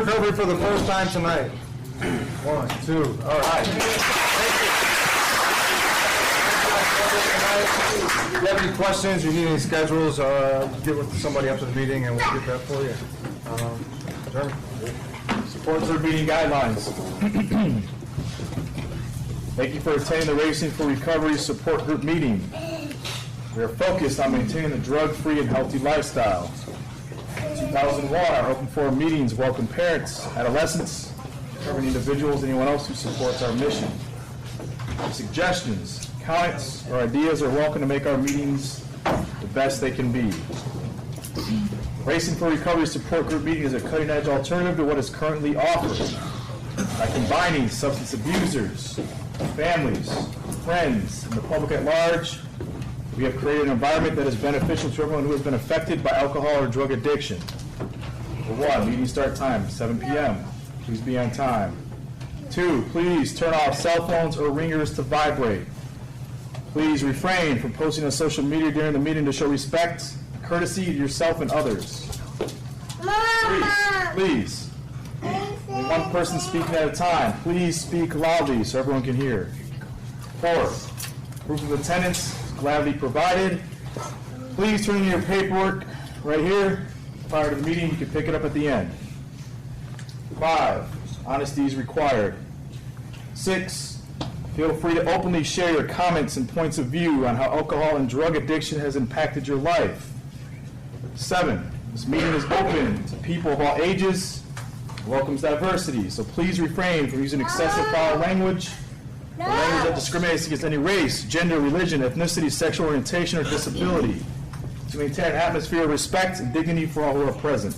Recovery for the first time tonight. 1, 2, all right. If you have any questions, you need any schedules, get with somebody after the meeting and we'll get that for you. Jeremy? Support group meeting guidelines. Thank you for attending the Racing for Recovery support group meeting. We are focused on maintaining a drug-free and healthy lifestyle. 2001, our open forum meetings welcome parents, adolescents, recovering individuals, anyone else who supports our mission. Suggestions, comments, or ideas are welcome to make our meetings the best they can be. Racing for Recovery support group meeting is a cutting-edge alternative to what is currently offered. By combining substance abusers, families, friends, and the public at large, we have created an environment that is beneficial to everyone who has been affected by alcohol or drug addiction. Number 1, meeting start time, 7 p.m. Please be on time. 2, please turn off cell phones or ringers to vibrate. Please refrain from posting on social media during the meeting to show respect, courtesy to yourself and others. 3, please, one person speaking at a time. Please speak loudly so everyone can hear. 4, proof of attendance gladly provided. Please turn in your paperwork right here prior to the meeting. You can pick it up at the end. 5, honesty is required. 6, feel free to openly share your comments and points of view on how alcohol and drug addiction has impacted your life. 7, this meeting is open to people of all ages, welcomes diversity, so please refrain from using excessive foul language, or language that discriminates against any race, gender, religion, ethnicity, sexual orientation, or disability, to maintain an atmosphere of respect and dignity for all who are present.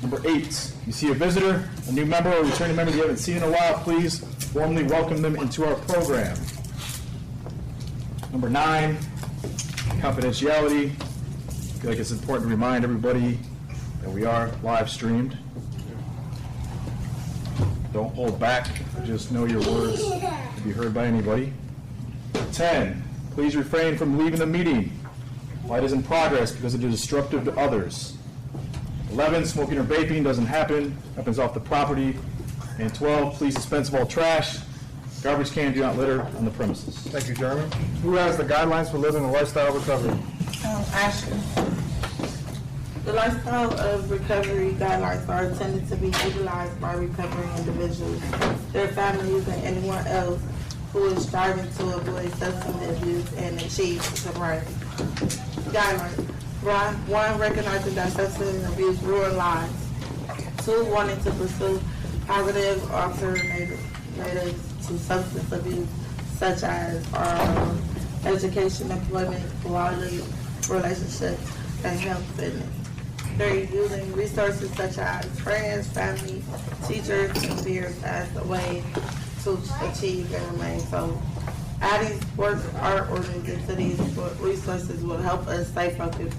Number 8, you see a visitor, a new member, or returning member you haven't seen in a while, please warmly welcome them into our program. Number 9, confidentiality. I feel like it's important to remind everybody that we are live streamed. Don't hold back, just know your words to be heard by anybody. 10, please refrain from leaving the meeting while it is in progress because it is disruptive to others. 11, smoking or vaping doesn't happens off the property. And 12, please dispense of all trash. Garbage can, do not litter on the premises. Thank you, Jeremy. Who has the guidelines for living a lifestyle recovery? Ashley. The lifestyle of recovery guidelines are intended to be utilized by recovering individuals, their families, and anyone else who is striving to avoid substance abuse and achieve sobriety. Guidelines. 1, recognizing that substance abuse ruins lives. 2, wanting to pursue positive alternatives to substance abuse, such as education, employment, quality relationships, and health fitness. 3, using resources such as friends, family, teachers, and peers as a way to achieve and remain so. Adding sports, art, or music to these resources will help us stay focused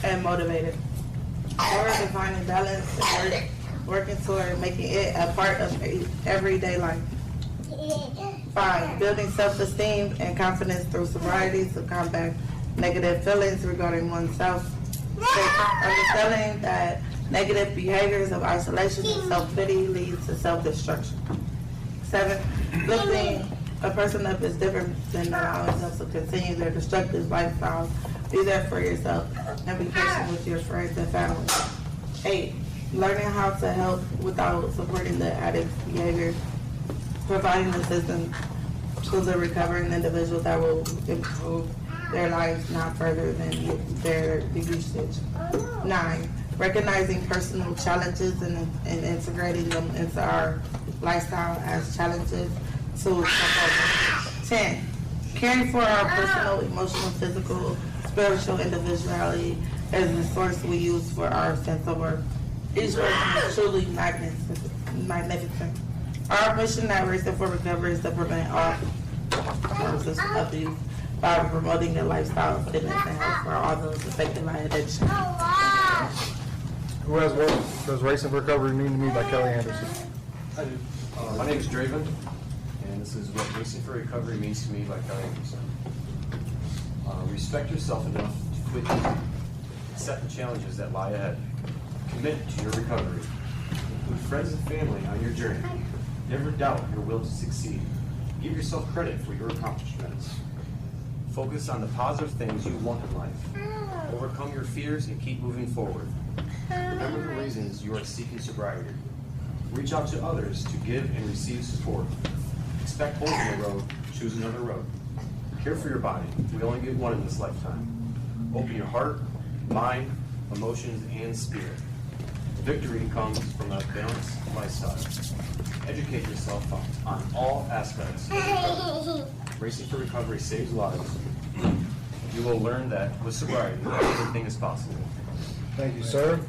and motivated. 4, defining balance and working toward making it a part of everyday life. 5, building self-esteem and confidence through sobriety to combat negative feelings regarding oneself. 6, understanding that negative behaviors of isolation and self-pity lead to self-destruction. 7, lifting a person up is different than allowing them to continue their destructive lifestyle. Be there for yourself and be patient with your friends and family. 8, learning how to help without supporting the addict's behavior, providing assistance to the recovering individual that will improve their lives not further than their usage. 9, recognizing personal challenges and integrating them into our lifestyle as challenges to overcome. 10, caring for our personal, emotional, physical, spiritual individuality is the source we use for our sense of worth. Each person is truly magnificent. Our mission at Racing for Recovery is to prevent all forms of abuse by promoting a lifestyle of fitness and health for all those affected by addiction. Who has what does Racing for Recovery mean to me by Kelly Anderson? I do. My name is Draven, and this is what Racing for Recovery means to me by Kelly Anderson. Respect yourself enough to quit, accept the challenges that lie ahead, Commit to your recovery. Include friends and family on your journey. Never doubt your will to succeed. Give yourself credit for your accomplishments. Focus on the positive things you want in life. Overcome your fears and keep moving forward. Remember the reasons you are seeking sobriety. Reach out to others to give and receive support. Expect holes in the road, choose another road. Care for your body. We only get one in this lifetime. Open your heart, mind, emotions, and spirit. Victory comes from a balanced lifestyle. Educate yourself on all aspects of recovery. Racing for Recovery saves lives. You will learn that with sobriety, anything is possible. Thank you, sir.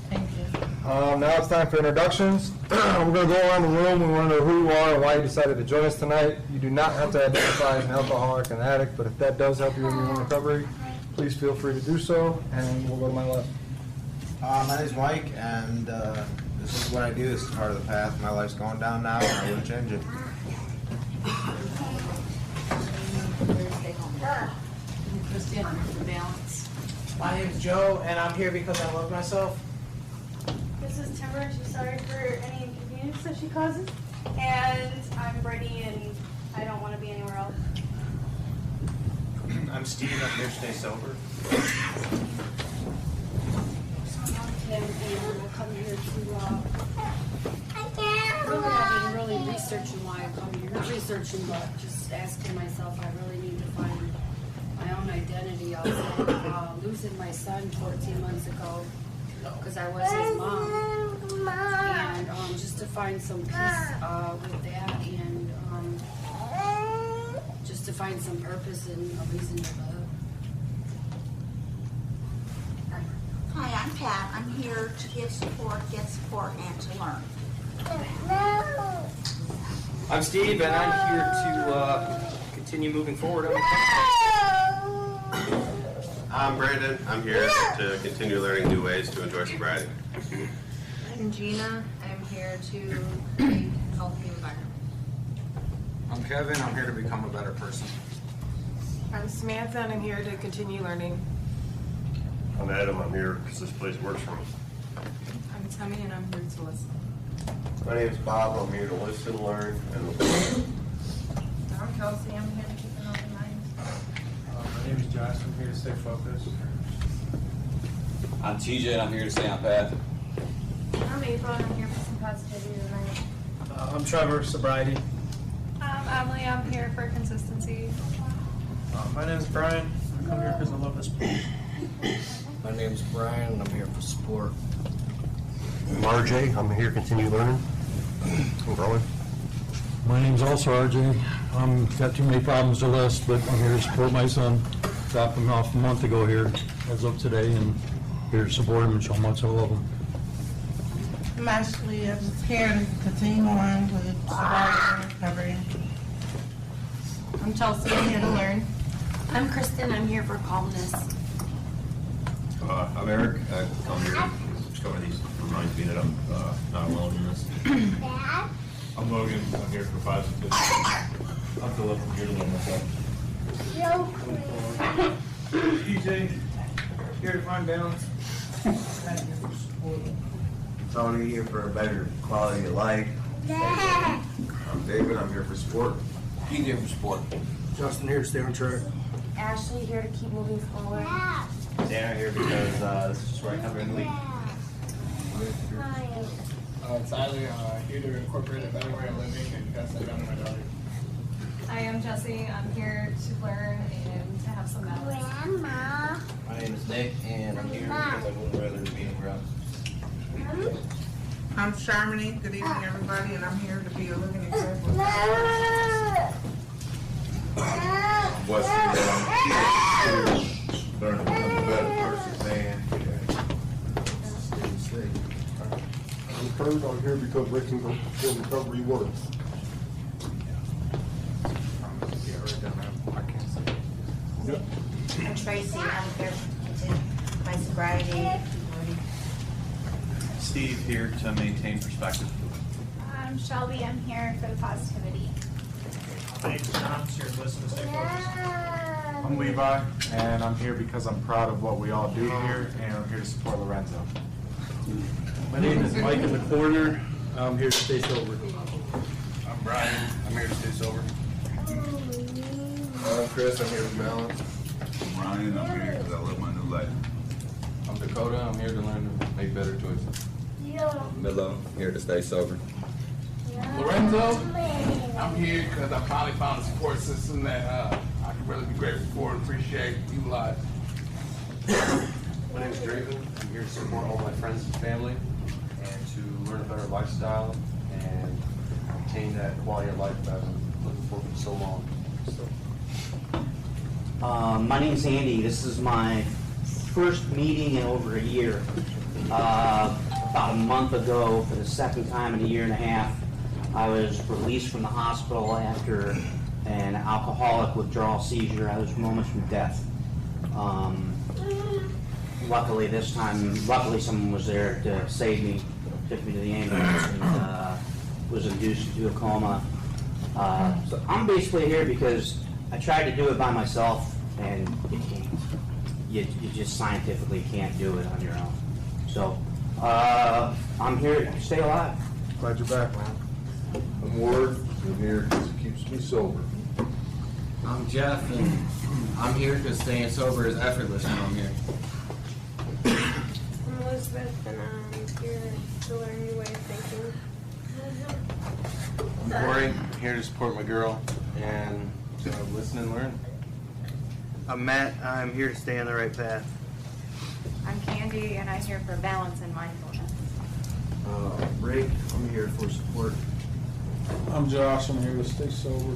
Thank you. Now it's time for introductions. We're going to go around the room. We want to know who you are and why you decided to join us tonight. You do not have to identify as an alcoholic and addict, but if that does help you in your own recovery, please feel free to do so, and we'll go to my left. My name's Mike, and this is what I do. This is part of the path. My life's going down now, and I wouldn't change it. Christian, the balance. My name is Joe, and I'm here because I love myself. This is Timber. She's sorry for any inconvenience that she causes. And I'm Brittany, and I don't want to be anywhere else. I'm Steve. I'm here to stay sober. I'm Kim, and we'll come here to I've been really researching why I come here. Not researching, but just asking myself, I really need to find my own identity. I was losing my son 14 months ago because I was his mom. And just to find some peace with that, and just to find some purpose and a reason to live. Hi, I'm Pat. I'm here to give support, get support, and to learn. I'm Steve, and I'm here to continue moving forward. I'm Brandon. I'm here to continue learning new ways to enjoy sobriety. I'm Gina. I'm here to create a healthy environment. I'm Kevin. I'm here to become a better person. I'm Samantha, and I'm here to continue learning. I'm Adam. I'm here because this place works for me. I'm Tammy, and I'm here to listen. My name is Bob. I'm here to listen, learn, and I'm Kelsey. I'm here to keep an open mind. My name is Josh. I'm here to stay focused. I'm TJ, and I'm here to stay on path. I'm April, and I'm here for some positivity tonight. I'm Trevor, sobriety. I'm Emily. I'm here for consistency. My name is Brian. I come here because I love this place. My name's Brian, and I'm here for support. I'm RJ. I'm here to continue learning and growing. My name's also RJ. Got too many problems to list, but I'm here to support my son. Dropped him off a month ago here, as of today, and here to support him and show him how much I love him. I'm Ashley. I'm here to continue on with sobriety and recovery. I'm Chelsea. I'm here to learn. I'm Kristen. I'm here for calmness. I'm Eric. I come here to discover these. Reminds me that I'm not alone in this. I'm Logan. I'm here for positivity. I'm Philip. I'm here to learn myself. TJ, here to find balance. Tony here for a better quality of life. I'm David. I'm here for sport. He's here for sport. Justin here to stay on track. Ashley here to keep moving forward. Dan here because this is just where I come every week. Tyler, here to incorporate a better way of living and pass that down to my daughter. I am Jessie. I'm here to learn and to have some balance. Grandma. My name is Nick, and I'm here because I would rather be anywhere else. I'm Sharmony. Good evening, everybody, and I'm here to be a living example. What's the learn to become a better person, man. I'm Kurt. I'm here because Racing for Recovery works. I'm Tracy. I'm here to my sobriety. Steve here to maintain perspective. I'm Shelby. I'm here for the positivity. Thanks, John. Here to listen and stay focused. I'm Levi, and I'm here because I'm proud of what we all do here, and I'm here to support Lorenzo. My name is Mike in the corner. I'm here to stay sober. I'm Brian. I'm here to stay sober. I'm Chris. I'm here with Balance. I'm Ryan. I'm here because I love my new life. I'm Dakota. I'm here to learn to make better choices. Milo, here to stay sober. Lorenzo, I'm here because I finally found a support system that I can really be grateful for and appreciate, utilize. My name is Draven. I'm here to support all my friends and family and to learn a better lifestyle and obtain that quality of life that I've been looking for so long. My name's Andy. This is my first meeting in over a year. About a month ago, for the second time in a year and a half, I was released from the hospital after an alcoholic withdrawal seizure. I was moments from death. Luckily this time, someone was there to save me, took me to the ambulance, and was induced into a coma. So I'm basically here because I tried to do it by myself, and you can't. You just scientifically can't do it on your own. So I'm here to stay alive. Glad you're back, man. I'm Ward. I'm here because it keeps me sober. I'm Jeff, and I'm here because staying sober is effortless when I'm here. I'm Elizabeth, and I'm here to learn new way of thinking. I'm Corey. I'm here to support my girl and listen and learn. I'm Matt. I'm here to stay on the right path. I'm Candy, and I'm here for balance and mindfulness. Rick, I'm here for support. I'm Josh. I'm here to stay sober.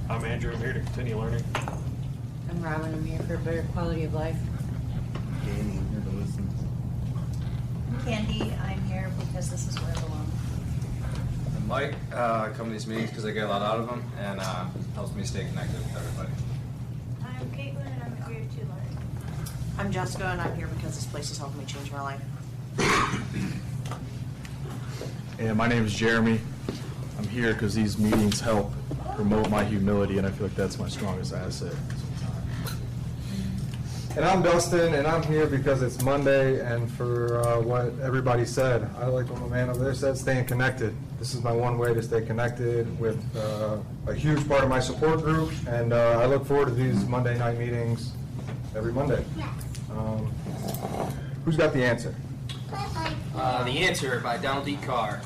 I'm Andrew. I'm here to continue learning. I'm Robin. I'm here for a better quality of life. Danny, I'm here to listen. I'm Candy. I'm here because this is where I belong. I'm Mike. I come to these meetings because I get a lot out of them and helps me stay connected with everybody. I'm Caitlin, and I'm here to learn. I'm Jessica, and I'm here because this place has helped me change my life. And my name is Jeremy. I'm here because these meetings help promote my humility, and I feel like that's my strongest asset. And I'm Dustin, and I'm here because it's Monday, and for what everybody said, I like what my man over there said, staying connected. This is my one way to stay connected with a huge part of my support group, and I look forward to these Monday night meetings every Monday. Who's got the answer? The Answer by Donald D. Carr.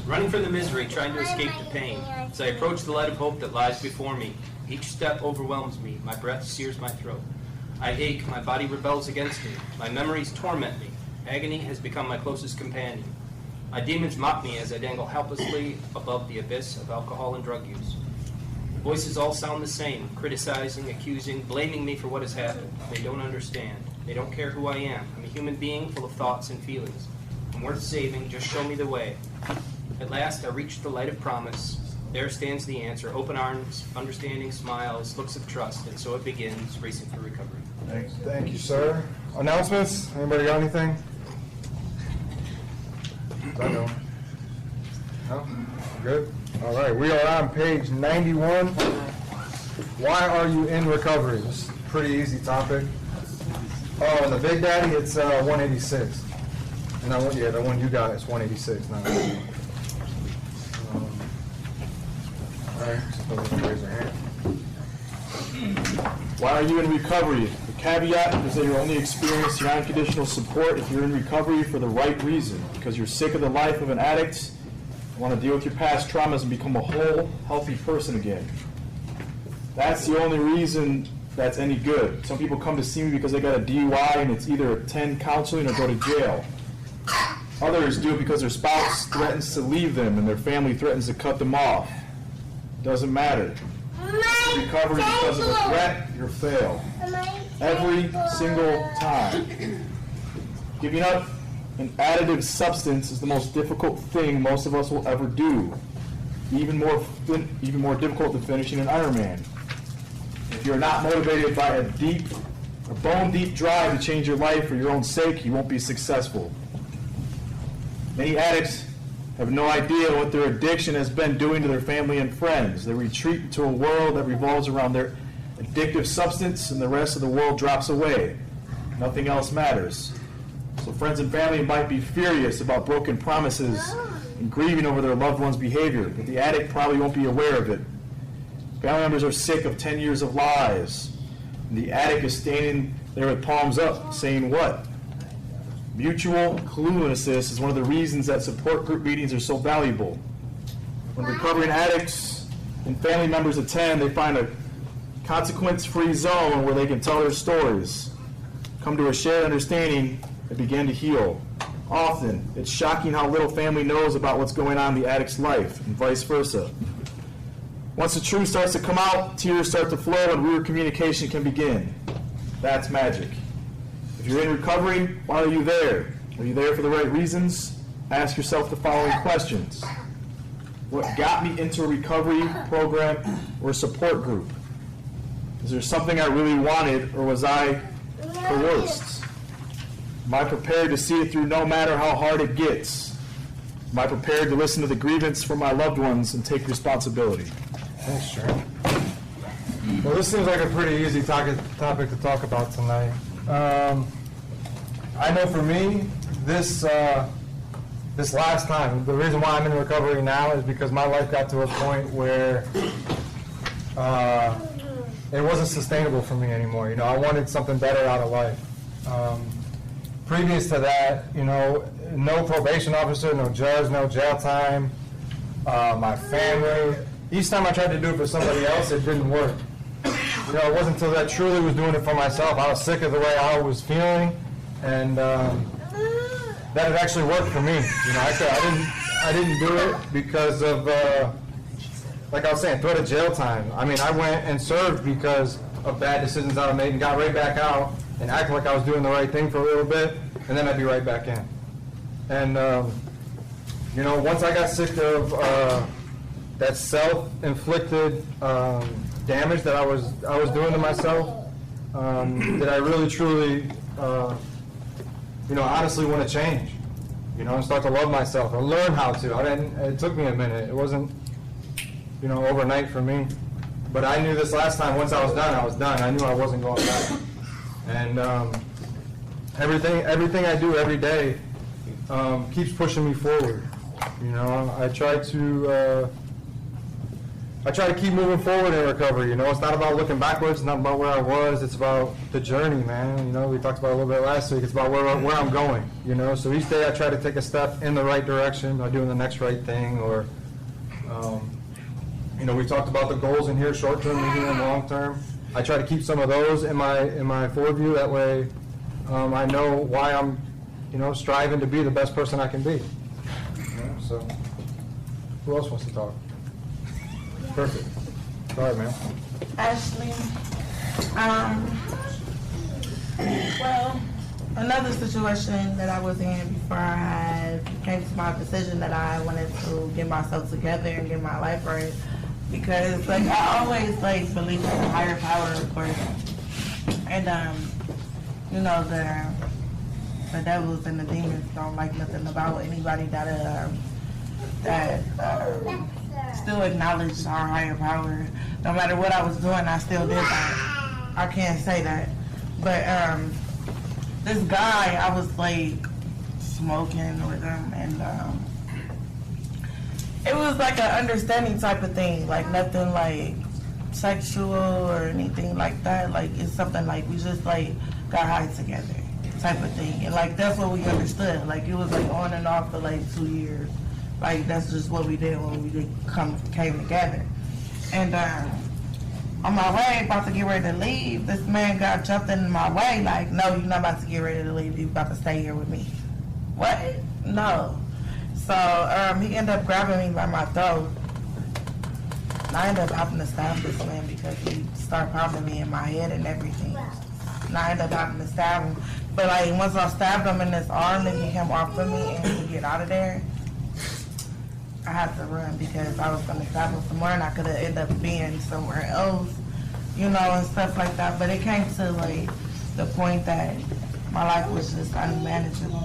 Running from the misery, trying to escape the pain. As I approach the light of hope that lies before me, each step overwhelms me, my breath sears my throat. I ache, my body rebels against me, my memories torment me. Agony has become my closest companion. My demons mock me as I dangle helplessly above the abyss of alcohol and drug use. The voices all sound the same, criticizing, accusing, blaming me for what has happened. They don't understand. They don't care who I am. I'm a human being full of thoughts and feelings. I'm worth saving, just show me the way. At last, I reach the light of promise. There stands the answer, open arms, understanding smiles, looks of trust, and so it begins, racing for recovery. Thank you, sir. Announcements? Anybody got anything? I know. No? Good? All right, we are on page 91. Why are you in recovery? This is a pretty easy topic. Oh, and the Big Daddy, it's 186. And that one, yeah, the one you got is 186. Not all right, suppose we raise our hand. Why are you in recovery? The caveat is that you'll only experience your unconditional support if you're in recovery for the right reason, because you're sick of the life of an addict, you want to deal with your past traumas and become a whole, healthy person again. That's the only reason that's any good. Some people come to see me because they got a DUI and it's either attend counseling or go to jail. Others do it because their spouse threatens to leave them and their family threatens to cut them off. Doesn't matter. Recovery because of a threat, you'll fail. Every single time. Giving up an additive substance is the most difficult thing most of us will ever do. Even more difficult than finishing an Ironman. If you're not motivated by a bone-deep drive to change your life for your own sake, you won't be successful. Many addicts have no idea what their addiction has been doing to their family and friends. They retreat into a world that revolves around their addictive substance, and the rest of the world drops away. Nothing else matters. So friends and family might be furious about broken promises and grieving over their loved one's behavior, but the addict probably won't be aware of it. Family members are sick of 10 years of lies. And the addict is standing there with palms up, saying what? Mutual cluelessness is one of the reasons that support group meetings are so valuable. When recovering addicts and family members attend, they find a consequence-free zone where they can tell their stories, come to a shared understanding, and begin to heal. Often, it's shocking how little family knows about what's going on in the addict's life, and vice versa. Once the truth starts to come out, tears start to flow, and real communication can begin. That's magic. If you're in recovery, why are you there? Are you there for the right reasons? Ask yourself the following questions. What got me into a recovery program or support group? Is there something I really wanted, or was I coerced? Am I prepared to see it through no matter how hard it gets? Am I prepared to listen to the grievance from my loved ones and take responsibility? Thanks, Sharon. Well, this seems like a pretty easy topic to talk about tonight. I know for me, this last time, the reason why I'm in recovery now is because my life got to a point where it wasn't sustainable for me anymore. You know, I wanted something better out of life. Previous to that, you know, no probation officer, no judge, no jail time, my family. Each time I tried to do it for somebody else, it didn't work. You know, it wasn't until I truly was doing it for myself. I was sick of the way I was feeling, and that it actually worked for me. You know, I didn't do it because of, like I was saying, threat of jail time. I mean, I went and served because of bad decisions I made and got right back out and acted like I was doing the right thing for a little bit, and then I'd be right back in. And, you know, once I got sick of that self-inflicted damage that I was doing to myself, that I really, truly, you know, honestly want to change, you know, and start to love myself or learn how to. It took me a minute. It wasn't, you know, overnight for me. But I knew this last time, once I was done. I knew I wasn't going back. And everything I do every day keeps pushing me forward. You know, I try to keep moving forward in recovery. You know, it's not about looking backwards. It's not about where I was. It's about the journey, man. You know, we talked about it a little bit last week. It's about where I'm going. You know, so each day I try to take a step in the right direction by doing the next right thing. Or, you know, we talked about the goals in here, short term, medium, and long term. I try to keep some of those in my forward view. That way, I know why I'm, you know, striving to be the best person I can be. You know, so, who else wants to talk? Perfect. Go ahead, man. Ashley. Well, another situation that I was in before I came to my decision that I wanted to get myself together and get my life right. Because, like, I always, like, believe in a higher power, of course. And, you know, the devils and the demons don't like nothing about anybody that still acknowledge our higher power. No matter what I was doing, I still did that. I can't say that. But this guy, I was like smoking with him, and it was like an understanding type of thing, like nothing like sexual or anything like that. Like it's something like we just like got high together type of thing. And like that's what we understood. Like it was like on and off for like 2 years. Like that's just what we did when we came together. And on my way, about to get ready to leave, this man got jumped in my way. Like, no, you're not about to get ready to leave. You're about to stay here with me. What? No. So he ended up grabbing me by my throat. And I ended up having to stab this man because he started pounding me in my head and everything. And I ended up having to stab him. But like once I stabbed him in his arm to get him off of me and to get out of there, I had to run because I was going to stab him some more and I could have ended up being somewhere else, you know, and stuff like that. But it came to like the point that my life was just unmanageable.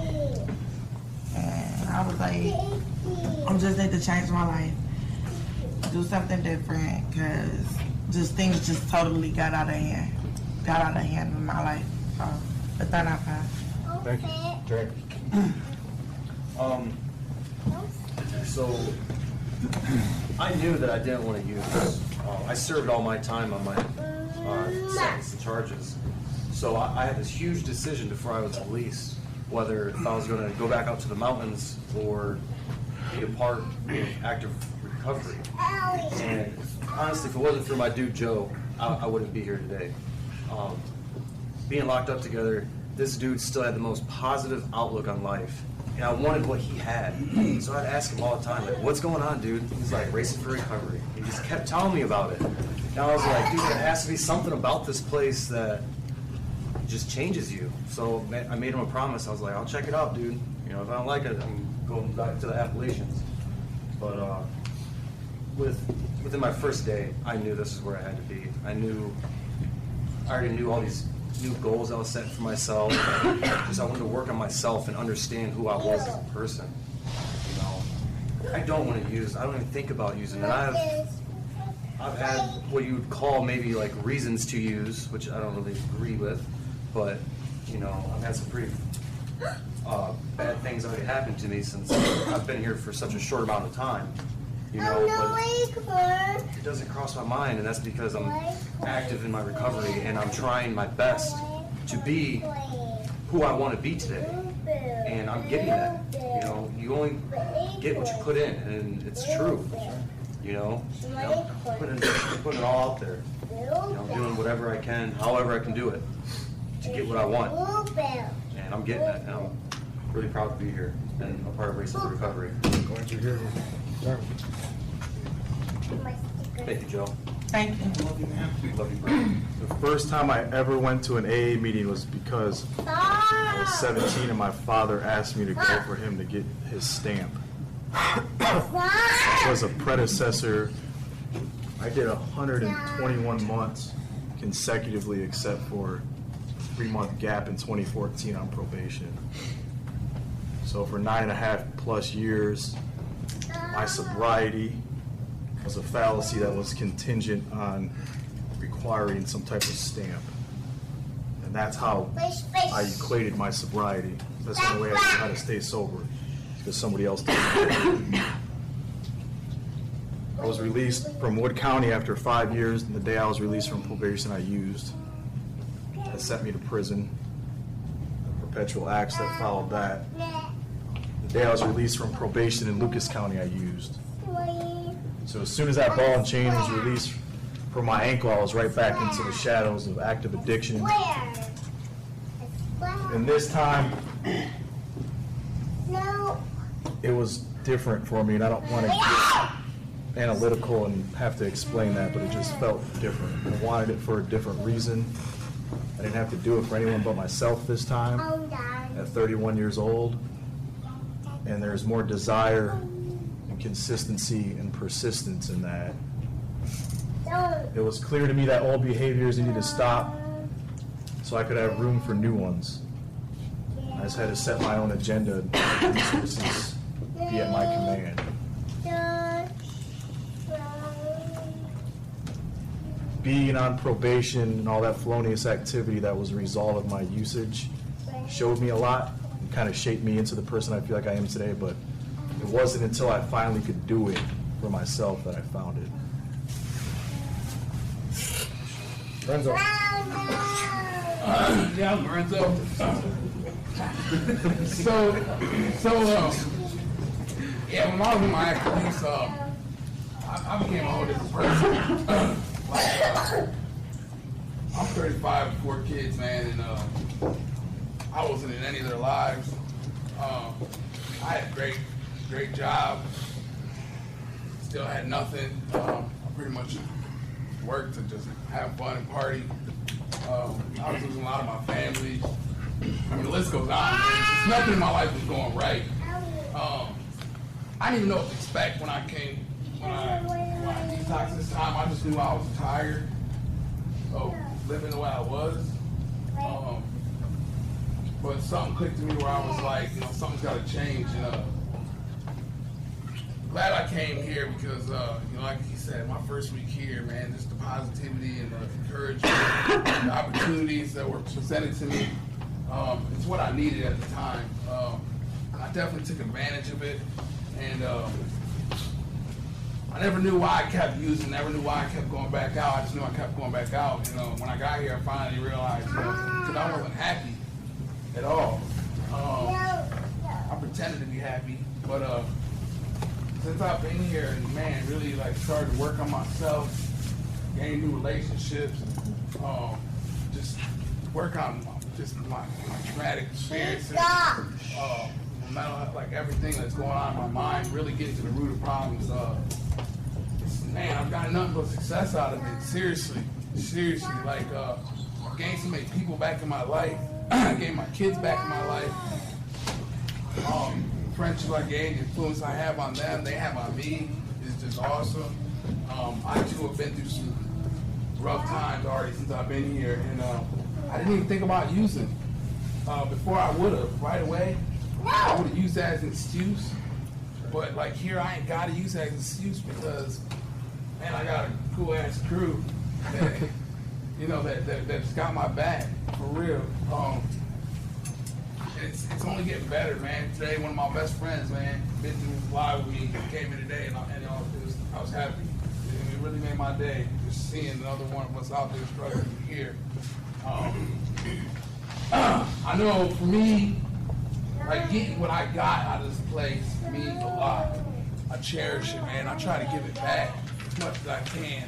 And I was like, I just need to change my life, do something different, because just things just totally got out of hand in my life. So, but then I passed. Thank you. Drink. So I knew that I didn't want to use. I served all my time on my sentence and charges. So I had this huge decision before I was released, whether if I was going to go back out to the mountains or be a part of active recovery. And honestly, if it wasn't for my dude Joe, I wouldn't be here today. Being locked up together, this dude still had the most positive outlook on life. And I wanted what he had. So I'd ask him all the time, like, what's going on, dude? He's like, racing for recovery. He just kept telling me about it. And I was like, dude, there has to be something about this place that just changes you. So I made him a promise. I was like, I'll check it out, dude. You know, if I don't like it, I'm going back to the Appalachians. But within my first day, I knew this is where I had to be. I already knew all these new goals I was setting for myself. Just I wanted to work on myself and understand who I was as a person. You know, I don't want to use. I don't even think about using it. I've had what you would call maybe like reasons to use, which I don't really agree with. But you know, I've had some pretty bad things already happened to me since I've been here for such a short amount of time. You know, but it doesn't cross my mind, and that's because I'm active in my recovery and I'm trying my best to be who I want to be today. And I'm getting that. You know, you only get what you put in, and it's true. You know, putting it all out there. You know, doing whatever I can, however I can do it, to get what I want. And I'm getting that, and I'm really proud to be here and a part of Racing for Recovery. Glad you're here. Thank you, Joe. Thank you. Love you, man. Love you, bro. The first time I ever went to an AA meeting was because I was 17 and my father asked me to go for him to get his stamp. It was a predecessor. I did 121 months consecutively except for a 3-month gap in 2014 on probation. So for 9.5+ years, my sobriety was a fallacy that was contingent on requiring some type of stamp. And that's how I equated my sobriety. That's the only way I knew how to stay sober, because somebody else did it. I was released from Wood County after 5 years, and the day I was released from probation, I used. That sent me to prison. The perpetual acts that followed that. The day I was released from probation in Lucas County, I used. So as soon as that ball and chain was released from my ankle, I was right back into the shadows of active addiction. And this time, it was different for me, and I don't want to get analytical and have to explain that, but it just felt different. I wanted it for a different reason. I didn't have to do it for anyone but myself this time at 31 years old. And there's more desire and consistency and persistence in that. It was clear to me that old behaviors needed to stop so I could have room for new ones. I just had to set my own agenda and resources be at my command. Being on probation and all that felonious activity that was a result of my usage showed me a lot and kind of shaped me into the person I feel like I am today, but it wasn't until I finally could do it for myself that I found it. Renzo. Yeah, I'm Renzo. Yeah, when I was in my active use, I became a whole different person. I'm 35 with 4 kids, man, and I wasn't in any of their lives. I had a great job. Still had nothing. I pretty much worked to just have fun and party. I was losing a lot of my family. I mean, the list goes on. Just nothing in my life was going right. I didn't even know what to expect when I detoxed this time. I just knew I was tired of living the way I was. But something clicked to me where I was like, you know, something's got to change. And glad I came here because, you know, like he said, my first week here, man, just the positivity and the encouragement, the opportunities that were presented to me. It's what I needed at the time. I definitely took advantage of it, and I never knew why I kept using, never knew why I kept going back out. I just knew I kept going back out. You know, when I got here, I finally realized, because I wasn't happy at all. I pretended to be happy, but since I've been here, and man, really like started to work on myself, gain new relationships, just work on just my traumatic experiences, my mental health, like everything that's going on in my mind, really getting to the root of problems. Man, I've gotten nothing but success out of it. Seriously, like I gained so many people back in my life. I gained my kids back in my life. Friendship I gained, the influence I have on them, they have on me is just awesome. I too have been through some rough times already since I've been here, and I didn't even think about using. Before I would have, right away, I would have used that as an excuse. But like here, I ain't got to use that as an excuse because, man, I got a cool ass crew that, you know, that's got my back for real. It's only getting better, man. Today, one of my best friends, man, been through live with me, came in today, and I was happy. It really made my day just seeing another one of us out there struggling here. I know for me, like getting what I got out of this place means a lot. I cherish it, man. I try to give it back as much as I can.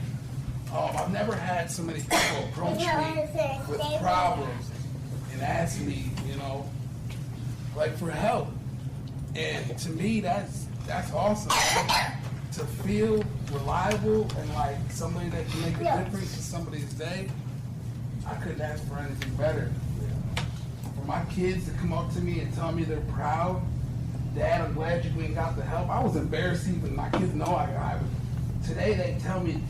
I've never had so many people approach me with problems and ask me, you know, like for help. And to me, that's awesome. To feel reliable and like somebody that can make a difference in somebody's day, I couldn't ask for anything better. For my kids to come up to me and tell me they're proud, Dad, I'm glad you went and got the help. I was embarrassed even my kids know I got it. Today they tell me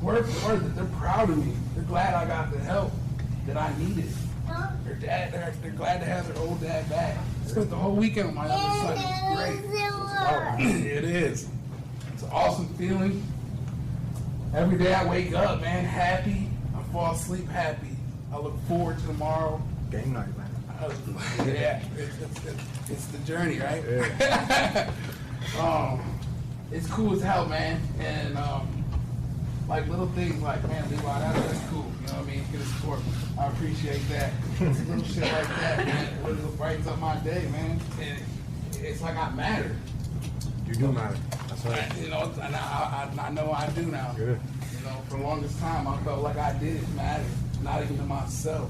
word for word that they're proud of me. They're glad I got the help that I needed. They're glad to have their old dad back. I spent the whole weekend with my other son. It was great. It is. It's an awesome feeling. Every day I wake up, man, happy. I fall asleep happy. I look forward to tomorrow. Game night, man. Yeah, it's the journey, right? Yeah. It's cool as hell, man. And like little things like, man, Levi, that's cool. You know what I mean? Get a support. I appreciate that. Little shit like that, man. It really brightens up my day, man. And it's like I matter. You do matter. That's right. You know, and I know I do now. Good. You know, for the longest time, I felt like I didn't matter, not even to myself.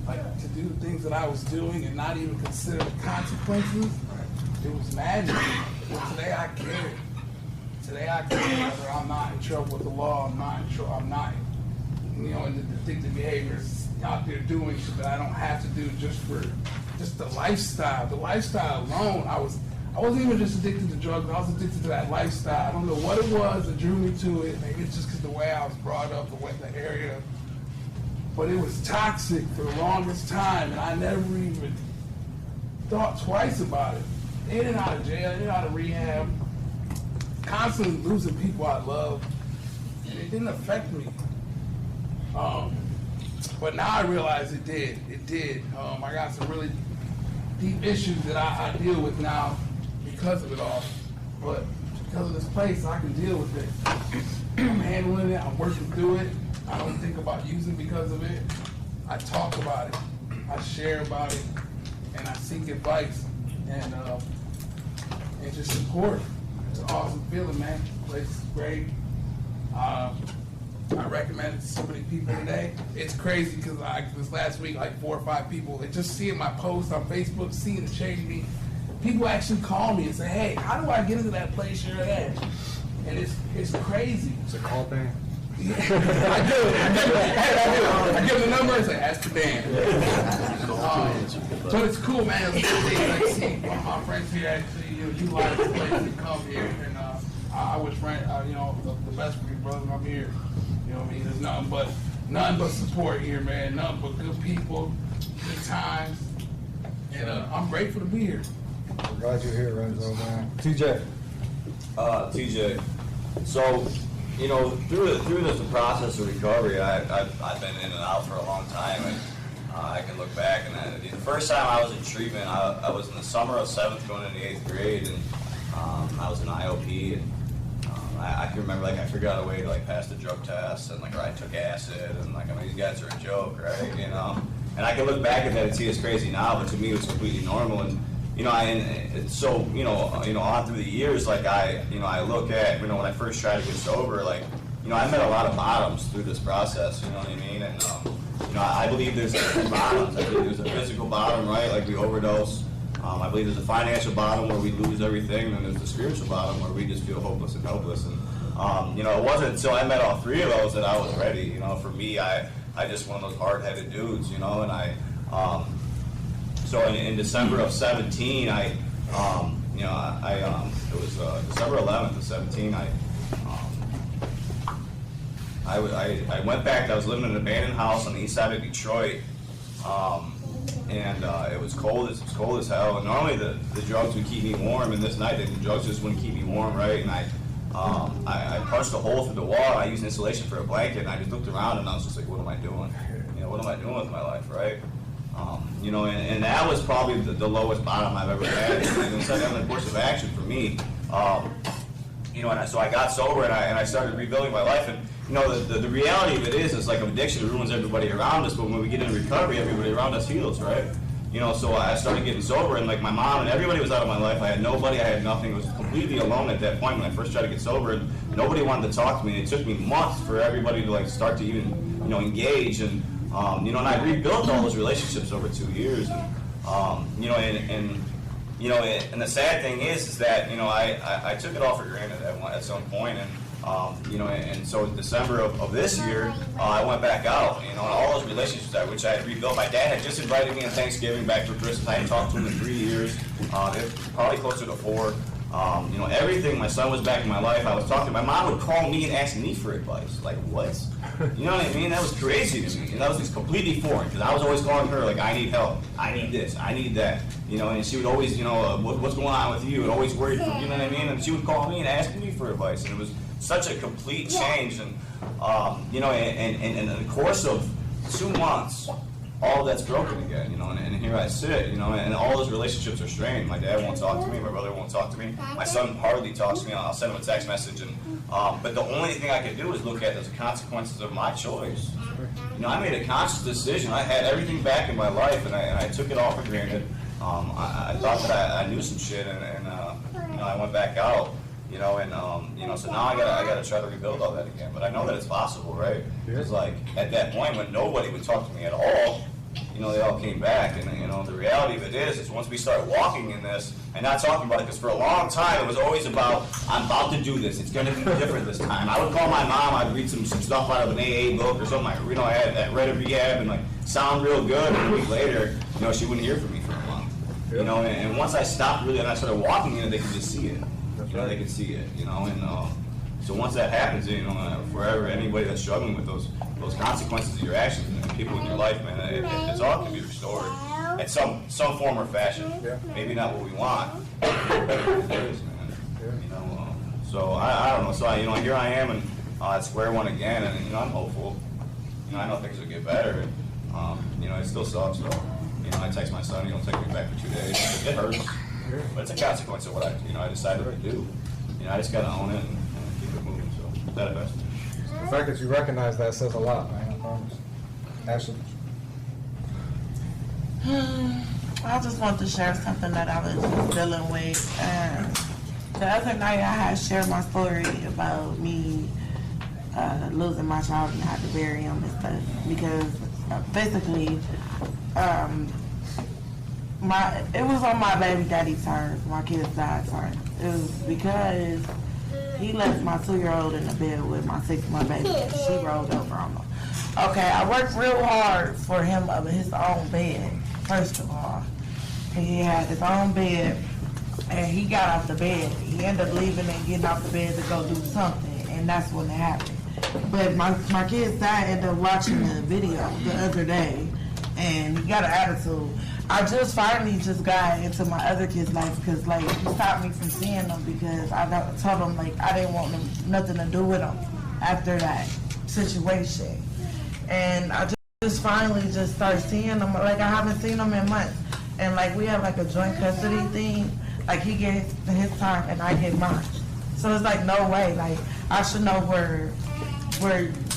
Like to do the things that I was doing and not even consider the consequences, it was madness. Well, today I care. Today I care whether I'm not in trouble with the law, I'm not, you know, in the addictive behaviors out there doing shit that I don't have to do just the lifestyle. The lifestyle alone, I wasn't even just addicted to drugs, I was addicted to that lifestyle. I don't know what it was that drew me to it. Maybe it's just because the way I was brought up, the area. But it was toxic for the longest time, and I never even thought twice about it. In and out of jail, in and out of rehab, constantly losing people I love, and it didn't affect me. But now I realize it did. It did. I got some really deep issues that I deal with now because of it all. But because of this place, I can deal with it. I'm handling it. I'm working through it. I don't think about using because of it. I talk about it. I share about it. And I seek advice and just support. It's an awesome feeling, man. The place is great. I recommend it to so many people today. It's crazy because this last week, like 4 or 5 people, they just seeing my post on Facebook, seeing it change me. People actually call me and say, hey, how do I get into that place you're at? And it's crazy. It's a call thing. Yeah, I do. I give them the number and say, ask for Dan. But it's cool, man. It's good thing. Like, see one of my friends here actually utilize the place to come here. And I wish, you know, the best for you, brother. I'm here. You know what I mean? There's nothing but support here, man. Nothing but good people, good times. And I'm grateful to be here. We're glad you're here, Renzo, man. TJ. TJ. So, you know, through this process of recovery, I've been in and out for a long time, and I can look back, and the first time I was in treatment, I was in the summer of 7th going into 8th grade, and I was in IOP, and I can remember, like, I figured out a way to, like, pass the drug test, and, like, or I took acid, and, like, I mean, these guys are a joke, right, you know? And I can look back at that and see it's crazy now, but to me it was completely normal, and, you know, and so, you know, on through the years, like, I look at, you know, when I first tried to get sober, like, you know, I met a lot of bottoms through this process, you know what I mean, and, you know, I believe there's two bottoms. I believe there's a physical bottom, right, like we overdose. I believe there's a financial bottom where we lose everything, and there's the spiritual bottom where we just feel hopeless and helpless. And you know, it wasn't until I met all three of those that I was ready. You know, for me, I just one of those hard-headed dudes. You know, and so in December of 17, you know, it was December 11th of 17. I went back. I was living in an abandoned house on the east side of Detroit. And it was cold as hell. And normally the drugs would keep me warm, and this night the drugs just wouldn't keep me warm, right? And I punched a hole through the wall, and I used insulation for a blanket, and I just looked around, and I was just like, what am I doing? You know, what am I doing with my life, right? You know, and that was probably the lowest bottom I've ever had. And it set down the course of action for me. You know, and so I got sober, and I started rebuilding my life. And you know, the reality of it is like addiction ruins everybody around us, but when we get into recovery, everybody around us heals, right? You know, so I started getting sober, and like my mom and everybody was out of my life. I had nobody, I had nothing. I was completely alone at that point when I first tried to get sober, and nobody wanted to talk to me. It took me months for everybody to like start to even, you know, engage, and you know, and I rebuilt all those relationships over 2 years, and you know, and you know, and the sad thing is that, you know, I took it all for granted at some point, and you know, and so in December of this year, I went back out, you know, and all those relationships which I had rebuilt. My dad had just invited me on Thanksgiving back for Christmas. I hadn't talked to him in 3 years, probably closer to 4. You know, everything, my son was back in my life. I was talking, my mom would call me and ask me for advice. Like, what? You know what I mean? That was crazy to me. And that was just completely foreign, because I was always calling her, like, I need help. I need this. I need that. You know, and she would always, you know, what's going on with you? And always worried, you know what I mean? And she would call me and ask me for advice. And it was such a complete change. And, you know, and in the course of 2 months, all that's broken again, you know, and here I sit, you know, and all those relationships are strained. My dad won't talk to me, my brother won't talk to me, my son hardly talks to me. I'll send him a text message, and but the only thing I could do is look at the consequences of my choice. You know, I made a conscious decision. I had everything back in my life, and I took it all for granted. I thought that I knew some shit, and you know, I went back out. You know, and you know, so now I gotta try to rebuild all that again. But I know that it's possible, right? Because like at that point when nobody would talk to me at all, you know, they all came back. And you know, the reality of it is once we start walking in this and not talking about it, because for a long time it was always about, I'm about to do this. It's gonna be different this time. I would call my mom. I'd read some stuff out of an AA book or something. Like, you know, I had read a rehab and like sound real good. And a week later, you know, she wouldn't hear from me for a month. You know, and once I stopped really and I started walking in it, they could just see it. You know, they can see it, you know, and so once that happens, you know, forever, anybody that's struggling with those consequences of your actions and people in your life, man, it's all can be restored at some form or fashion. Maybe not what we want, but it is, man. You know, so I don't know. So you know, here I am and at square one again, and you know, I'm hopeful. You know, I know things will get better. You know, it still sucks though. You know, I text my son, he don't text me back for 2 days. It hurts. But it's a consequence of what I decided to do. You know, I just got to own it and keep it moving. So that best. The fact that you recognize that says a lot, man. I promise. Ashley. I just want to share something that I was dealing with. The other night I had shared my story about me losing my child and had to bury him and stuff because basically it was on my baby daddy's terms, my kid's dad's terms. It was because he left my 2-year-old in the bed with my 6-month baby. She rolled over on him. Okay, I worked real hard for him of his own bed, first of all. He had his own bed, and he got off the bed. He ended up leaving and getting off the bed to go do something, and that's when it happened. But my kid's dad ended up watching the video the other day, and he got an attitude. I just finally just got into my other kid's life because, like, he stopped me from seeing them because I told him, like, I didn't want nothing to do with them after that situation. And I just Just finally just start seeing him. Like, I haven't seen him in months. And like, we have like a joint custody thing. Like, he gets his time and I get mine. So it's like, no way. Like, I should know where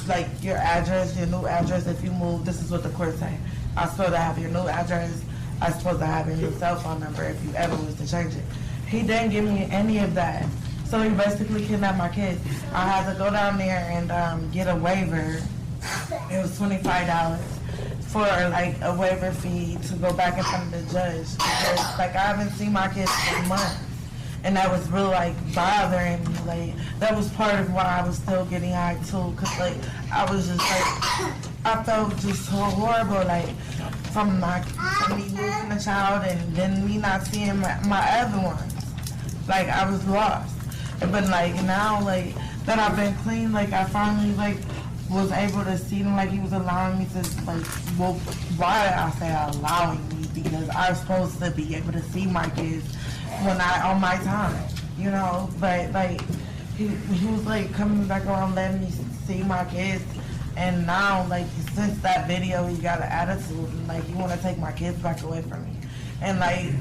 like your address, your new address. If you move, this is what the court say. I'm supposed to have your new address. I'm supposed to have your new cell phone number if you ever was to change it. He didn't give me any of that. So he basically kidnapped my kids. I had to go down there and get a waiver. It was $25 for like a waiver fee to go back in front of the judge. Because, like, I haven't seen my kids for months. And that was really like bothering me. Like, that was part of why I was still getting high too. Cause like, I was just like, I felt just so horrible. Like, from me losing a child and then me not seeing my other ones. Like, I was lost. But like now, like that I've been clean, like I finally like was able to see him. Like, he was allowing me to like. Well, why did I say allowing me? Because I was supposed to be able to see my kids when on my time, you know. But like he was like coming back around, letting me see my kids. And now, like, since that video, he got an attitude and like he want to take my kids back away from me. And like,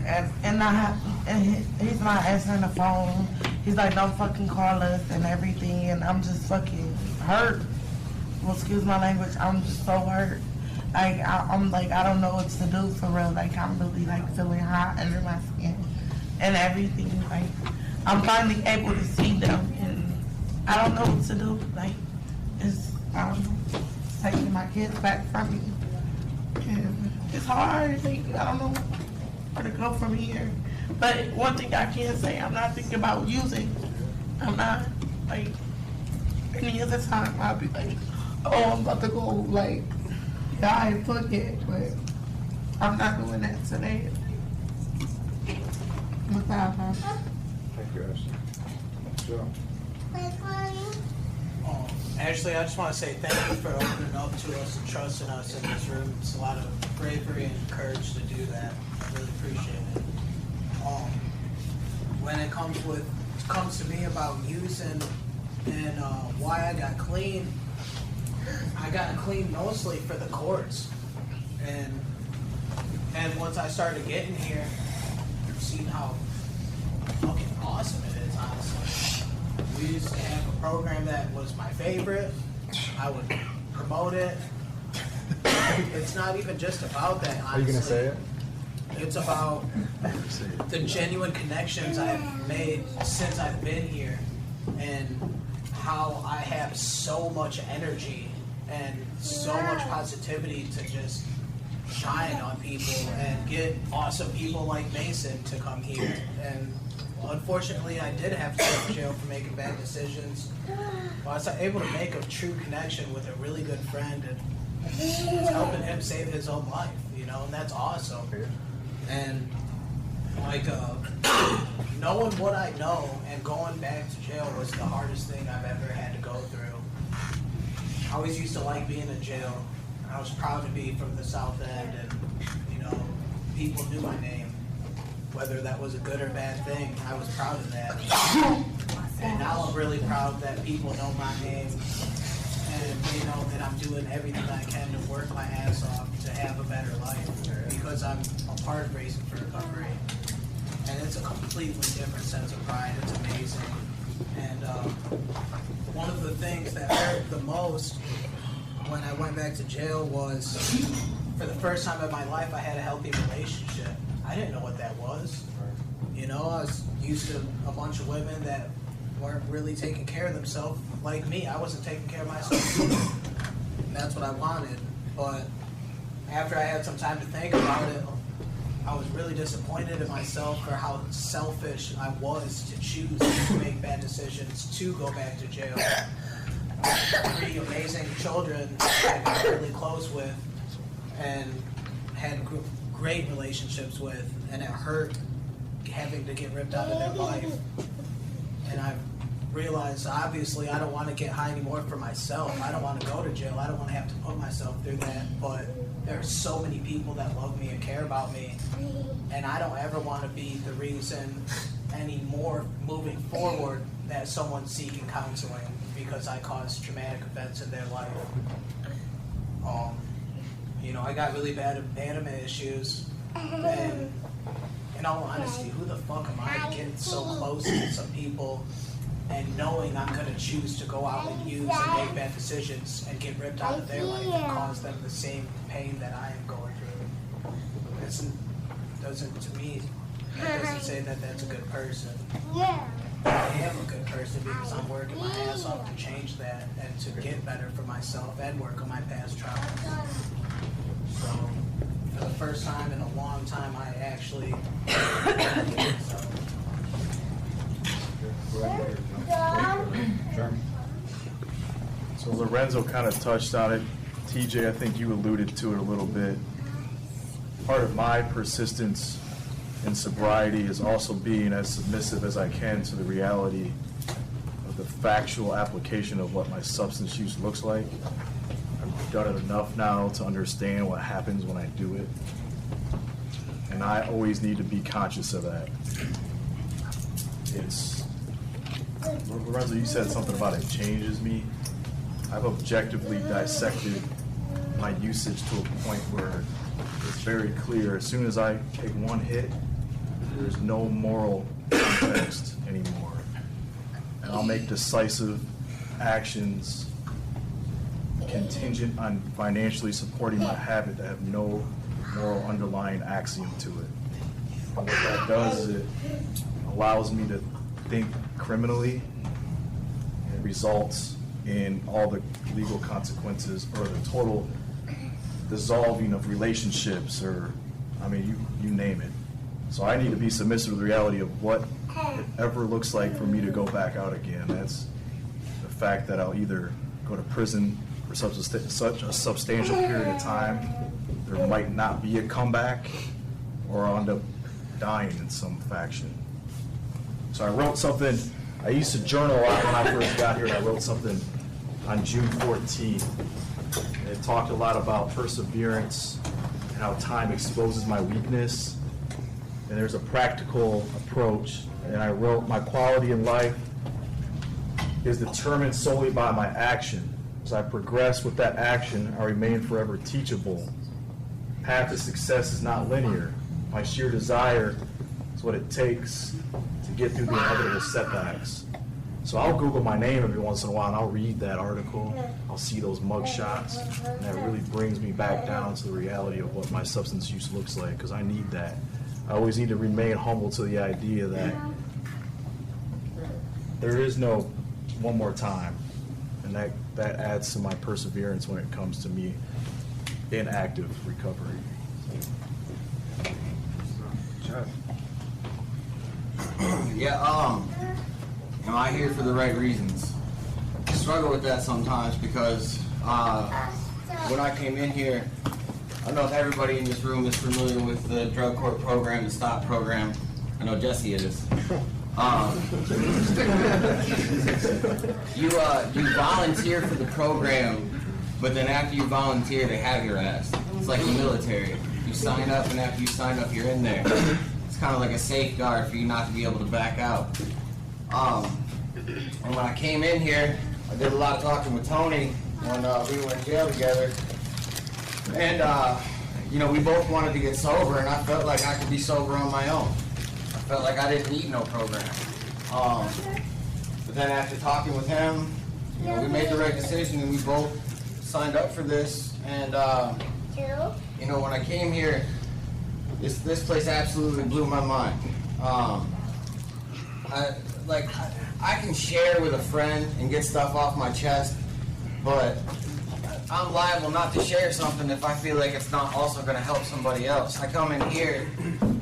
he's not answering the phone. He's like, don't fucking call us and everything. And I'm just fucking hurt. Well, excuse my language. I'm just so hurt. Like, I'm like, I don't know what to do for real. Like, I'm really like feeling hot under my skin and everything. Like, I'm finally able to see them and I don't know what to do. Like, it's, taking my kids back from me. And it's hard. Like, I don't know where to go from here. But one thing I can say, I'm not thinking about using. I'm not. Like, any other time I'll be like, oh, I'm about to go, like, die and fuck it. But I'm not doing that today. Without her. Thank you, Ashley. Joe. Ashley, I just want to say thank you for opening up to us and trusting us in this room. It's a lot of bravery and courage to do that. I really appreciate it. When it comes to me about using and why I got clean mostly for the courts. And once I started getting here, I've seen how fucking awesome it is, honestly. We used to have a program that was my favorite. I would promote it. It's not even just about that, honestly. Are you going to say it? It's about the genuine connections I've made since I've been here and how I have so much energy and so much positivity to just shine on people and get awesome people like Mason to come here. And unfortunately, I did have to go to jail for making bad decisions. But I was able to make a true connection with a really good friend and it's helping him save his own life, you know, and that's awesome. And like knowing what I know and going back to jail was the hardest thing I've ever had to go through. I always used to like being in jail. I was proud to be from the South End and, you know, people knew my name. Whether that was a good or bad thing, I was proud of that. And now I'm really proud that people know my name and they know that I'm doing everything I can to work my ass off to have a better life because I'm a part of Racing for Recovery. And it's a completely different sense of pride. It's amazing. And one of the things that hurt the most when I went back to jail was for the first time in my life I had a healthy relationship. I didn't know what that was. You know, I was used to a bunch of women that weren't really taking care of themselves like me. I wasn't taking care of myself either. And that's what I wanted. But after I had some time to think about it, I was really disappointed in myself for how selfish I was to choose to make bad decisions to go back to jail. 3 amazing children that I got really close with and had great relationships with, and it hurt having to get ripped out of their life. And I realized, obviously, I don't want to get high anymore for myself. I don't want to go to jail. I don't want to have to put myself through that. But there are so many people that love me and care about me, and I don't ever want to be the reason anymore moving forward that someone's seeking counseling because I caused traumatic events in their life. I got really bad abandonment issues, and in all honesty, who the fuck am I getting so close to some people and knowing I'm going to choose to go out and use and make bad decisions and get ripped out of their life and cause them the same pain that I am going through? To me, that doesn't say that that's a good person. I am a good person because I'm working my ass off to change that and to get better for myself and work on my past traumas. So, for the first time in a long time, I actually. So Lorenzo kind of touched on it. TJ, I think you alluded to it a little bit. Part of my persistence in sobriety is also being as submissive as I can to the reality of the factual application of what my substance use looks like. I've done it enough now to understand what happens when I do it. And I always need to be conscious of that. Lorenzo, you said something about it changes me. I've objectively dissected my usage to a point where it's very clear. As soon as I take one hit, there's no moral context anymore. And I'll make decisive actions contingent on financially supporting my habit that have no moral underlying axiom to it. And what that does is it allows me to think criminally. It results in all the legal consequences or the total dissolving of relationships, or you name it. So I need to be submissive to the reality of what it ever looks like for me to go back out again. That's the fact that I'll either go to prison for such a substantial period of time, there might not be a comeback, or I'll end up dying in some fashion. So I wrote something. I used to journal a lot when I first got here, and I wrote something on June 14th. And it talked a lot about perseverance and how time exposes my weakness. And there's a practical approach. And I wrote, my quality in life is determined solely by my action. As I progress with that action, I remain forever teachable. Path to success is not linear. My sheer desire is what it takes to get through the inevitable setbacks. So I'll Google my name every once in a while, and I'll read that article. I'll see those mug shots, and that really brings me back down to the reality of what my substance use looks like, because I need that. I always need to remain humble to the idea that there is no one more time, and that adds to my perseverance when it comes to me in active recovery. Yeah, am I here for the right reasons? I struggle with that sometimes because when I came in here, I don't know if everybody in this room is familiar with the drug court program, the STOP program. I know Jesse is. You volunteer for the program, but then after you volunteer, they have your ass. It's like the military. You sign up, and after you sign up, you're in there. It's kind of like a safeguard for you not to be able to back out. And when I came in here, I did a lot of talking with Tony when we were in jail together. And, we both wanted to get sober, and I felt like I could be sober on my own. I felt like I didn't need no program. But then after talking with him, we made the right decision, and we both signed up for this. And, when I came here, this place absolutely blew my mind. I can share with a friend and get stuff off my chest, but I'm liable not to share something if I feel like it's not also going to help somebody else. I come in here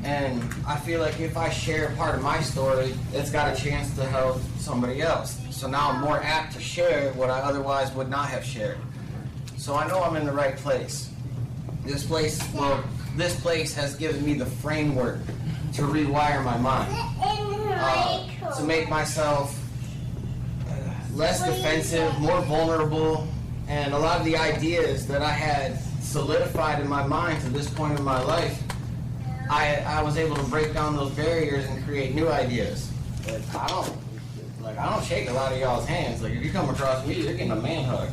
and I feel like if I share part of my story, it's got a chance to help somebody else. So now I'm more apt to share what I otherwise would not have shared. So I know I'm in the right place. This place has given me the framework to rewire my mind, to make myself less defensive, more vulnerable, and a lot of the ideas that I had solidified in my mind to this point in my life, I was able to break down those barriers and create new ideas. But I don't shake a lot of y'all's hands. Like, if you come across me, you're getting a man hug.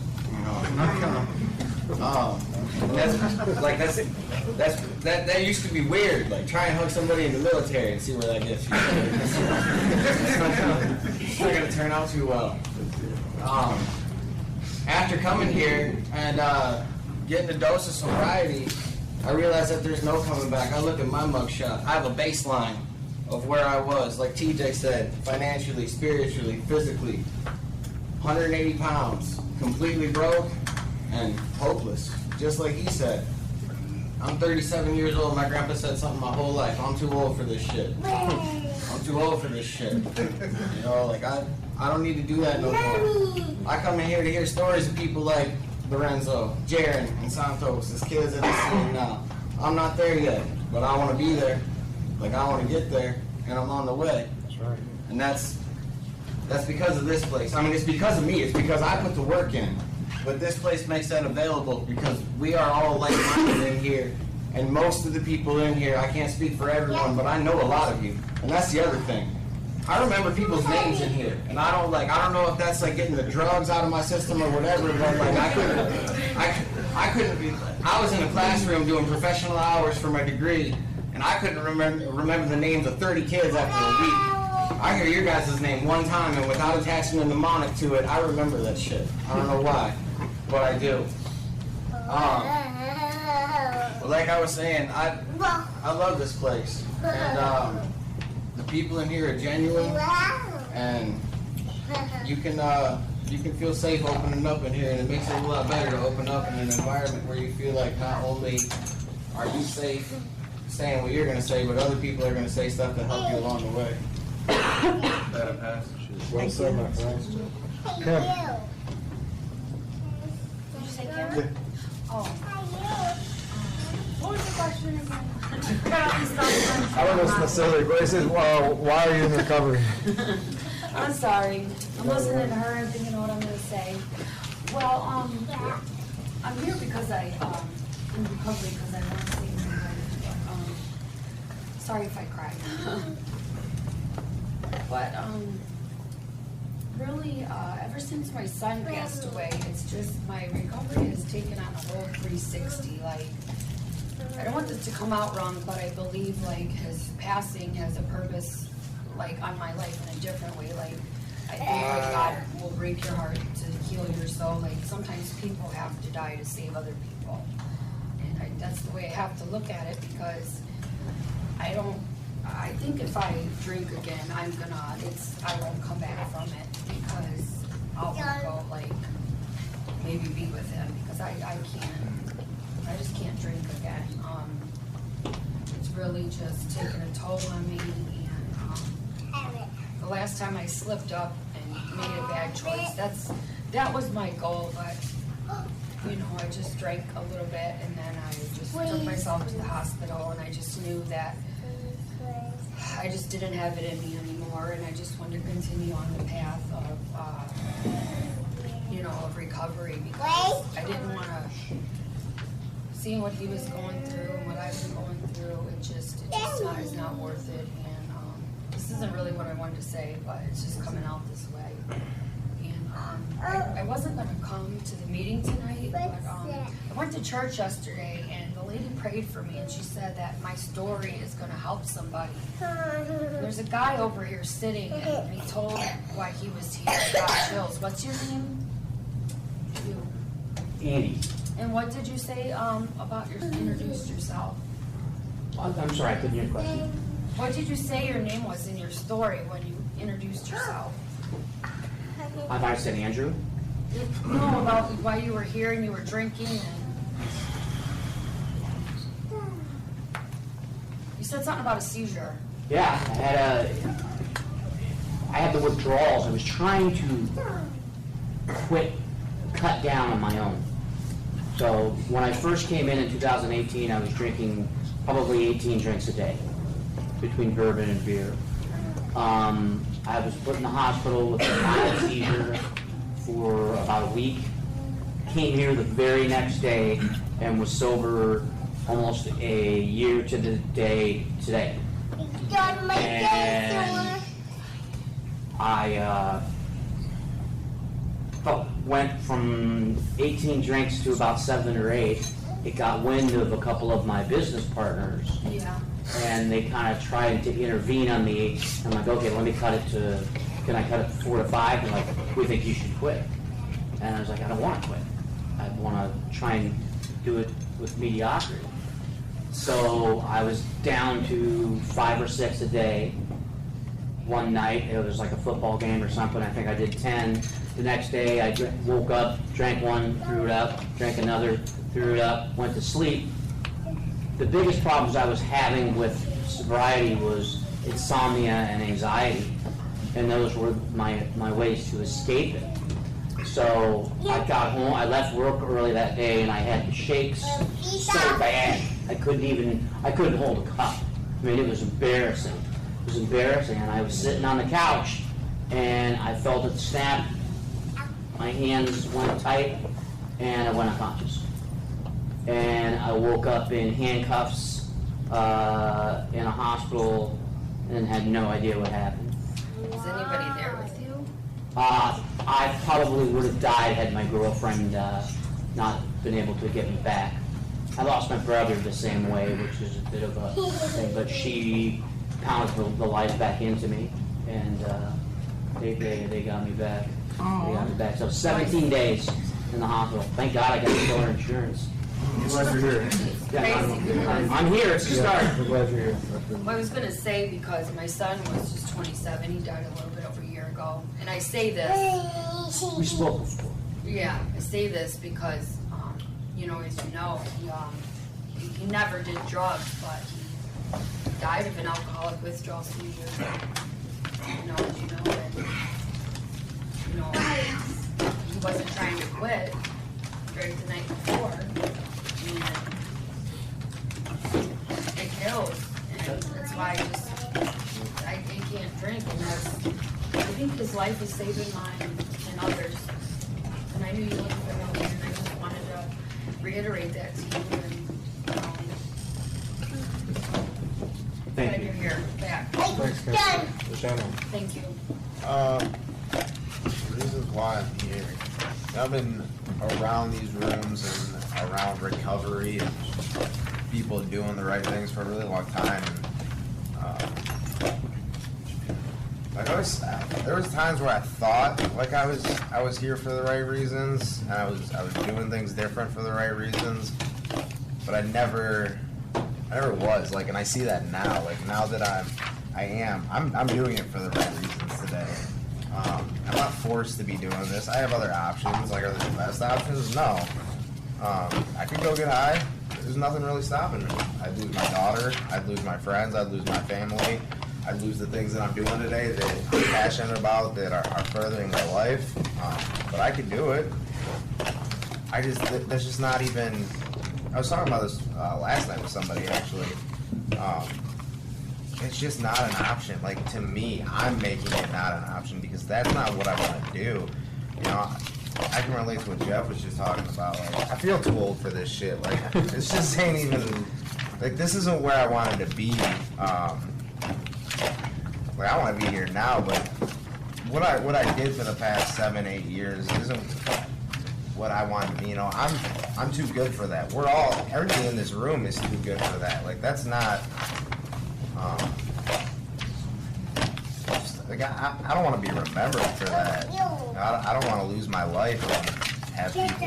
I'm And that used to be weird. Like try and hug somebody in the military and see where that gets you. It's not gonna turn out too well. After coming here and getting a dose of sobriety, I realized that there's no coming back. I look at my mugshot. I have a baseline of where I was, like TJ said, financially, spiritually, physically. 180 pounds, completely broke and hopeless, just like he said. I'm 37 years old. My grandpa said something my whole life. I'm too old for this shit. I'm too old for this shit. You know, like I don't need to do that no more. I come in here to hear stories of people like Lorenzo, Jaron, and Santos, as kids that I see now. I'm not there yet, but I want to be there. Like I want to get there, and I'm on the way. That's right. And that's because of this place. I mean, it's because of me. It's because I put the work in. But this place makes that available because we are all like-minded in here. And most of the people in here, I can't speak for everyone, but I know a lot of you. And that's the other thing. I remember people's names in here. And I don't know if that's like getting the drugs out of my system or whatever, but like I was in a classroom doing professional hours for my degree, and I couldn't remember the names of 30 kids after a week. I hear your guys' name one time, and without attaching a mnemonic to it, I remember that shit. I don't know why, but I do. But like I was saying, I love this place, and the people in here are genuine, and you can feel safe opening up in here, and it makes it a lot better to open up in an environment where you feel like not only are you safe saying what you're going to say, but other people are going to say stuff to help you along the way. That'll pass. Well said, my friend. Kim. Did you say Kim? Oh. What was the question again? I don't know specific, but it says, well, why are you in recovery? I'm sorry. I'm listening to her and thinking of what I'm going to say. Well, I'm here because in recovery because I want to see my life. Sorry if I cried. But really, ever since my son passed away, it's just my recovery has taken on a whole 360. Like, I don't want this to come out wrong, but I believe like his passing has a purpose, like on my life in a different way. Like, I think like God will break your heart to heal your soul. Like sometimes people have to die to save other people, and that's the way I have to look at it because I think if I drink again, I won't come back from it because I'll go like maybe be with him because I just can't drink again. It's really just taking a toll on me, and the last time I slipped up and made a bad choice, that was my goal, but you know, I just drank a little bit and then I just took myself to the hospital, and I just knew that I just didn't have it in me anymore, and I just wanted to continue on the path of, of recovery because I didn't want to, seeing what he was going through and what I've been going through, it's not worth it, and this isn't really what I wanted to say, but it's just coming out this way. And I wasn't going to come to the meeting tonight, but I went to church yesterday, and the lady prayed for me, and she said that my story is going to help somebody. There's a guy over here sitting, and he told why he was here. I got chills. What's your name? You. Andy. And what did you say about introduced yourself? I'm sorry, I couldn't hear the question. What did you say your name was in your story when you introduced yourself? I thought I said Andrew. No, about why you were here and you were drinking and... You said something about a seizure. Yeah, I had the withdrawals. I was trying to cut down on my own. So when I first came in 2018, I was drinking probably 18 drinks a day between bourbon and beer. I was put in the hospital with a mild seizure for about a week. Came here the very next day and was sober almost a year to the day today. And I felt went from 18 drinks to about 7 or 8. It got wind of a couple of my business partners, Yeah. and they kind of tried to intervene on me. I'm like, okay, let me cut it to, can I cut it 4 to 5? And like, we think you should quit. And I was like, I don't want to quit. I want to try and do it with mediocrity. So I was down to 5 or 6 a day. One night, it was like a football game or something, I think I did 10. The next day, I woke up, drank one, threw it up, drank another, threw it up, went to sleep. The biggest problems I was having with sobriety was insomnia and anxiety, and those were my ways to escape it. So I got home, I left work early that day, and I had the shakes so bad, I couldn't hold a cup. I mean, it was embarrassing. It was embarrassing, and I was sitting on the couch, and I felt it snap. My hands went tight, and I went unconscious. And I woke up in handcuffs in a hospital, and had no idea what happened. Is anybody there with you? I probably would have died had my girlfriend not been able to get me back. I lost my brother the same way, which is a bit of a thing, but she pounded the life back into me, and they got me back. They got me back. So 17 days in the hospital. Thank God I got killer insurance. I'm glad you're here. Yeah, I'm here. It's the start. I'm glad you're here. Well, I was gonna say, because my son was just 27, he died a little bit over a year ago, and I say this. We spoke before. Yeah, I say this because, you know, as you know, he never did drugs, but he died of an alcoholic withdrawal 2 years ago. You know, as you know, and, you know, he wasn't trying to quit, drank the night before, and it kills, and that's why I can't drink, and I think his life is saving mine and others, and I knew you looked for me, and I just wanted to reiterate that to you, and, Thank glad you. you're here, back. Thanks, Councilor Shannon. Thank you. Reasons why I'm here. I've been around these rooms and around recovery and people doing the right things for a really long time. Like there was times where I thought like I was here for the right reasons, and I was doing things different for the right reasons, but I never was. Like, and I see that now. Like now that I'm doing it for the right reasons today. I'm not forced to be doing this. I have other options. Like, are there the best options? No. I could go get high. There's nothing really stopping me. I'd lose my daughter. I'd lose my friends. I'd lose my family. I'd lose the things that I'm doing today that I'm passionate about, that are furthering my life. But I could do it. That's just not even. I was talking about this last night with somebody, actually. It's just not an option. Like, to me, I'm making it not an option because that's not what I want to do. You know, I can relate to what Jeff was just talking about. Like, I feel too old for this shit. Like, this just ain't even, like, this isn't where I wanted to be. Like, I want to be here now, but what I did for the past 7-8 years isn't what I want to be. You know, I'm too good for that. Everybody in this room is too good for that. Like, that's not. Like I don't want to be remembered for that. I don't want to lose my life and have people,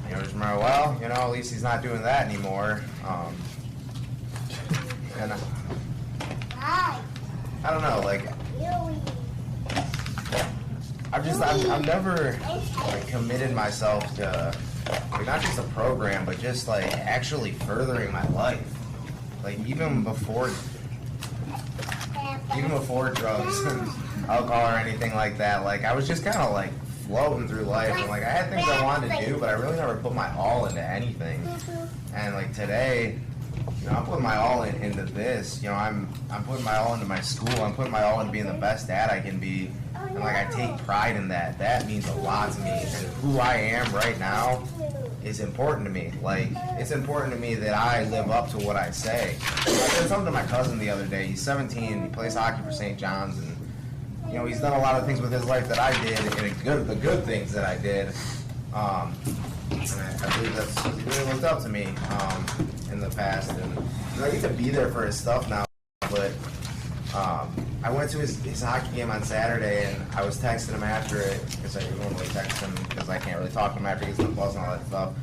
you know, just remember, well, you know, at least he's not doing that anymore. And I don't know, like, I've never like committed myself to like not just a program, but just like actually furthering my life. Like even before drugs and alcohol or anything like that, like I was just kind of like floating through life, and like I had things I wanted to do, but I really never put my all into anything. And like today, you know, I'm putting my all into this. You know, I'm putting my all into my school. I'm putting my all into being the best dad I can be. And like I take pride in that. That means a lot to me. And who I am right now is important to me. Like, it's important to me that I live up to what I say. I said something to my cousin the other day. He's 17. He plays hockey for St. John's, and you know, he's done a lot of things with his life that I did, and the good things that I did. And I believe that's he really looked up to me in the past, and you know, I get to be there for his stuff now. But I went to his hockey game on Saturday, and I was texting him after it because I normally text him because I can't really talk to him after he gets on the bus and all that stuff.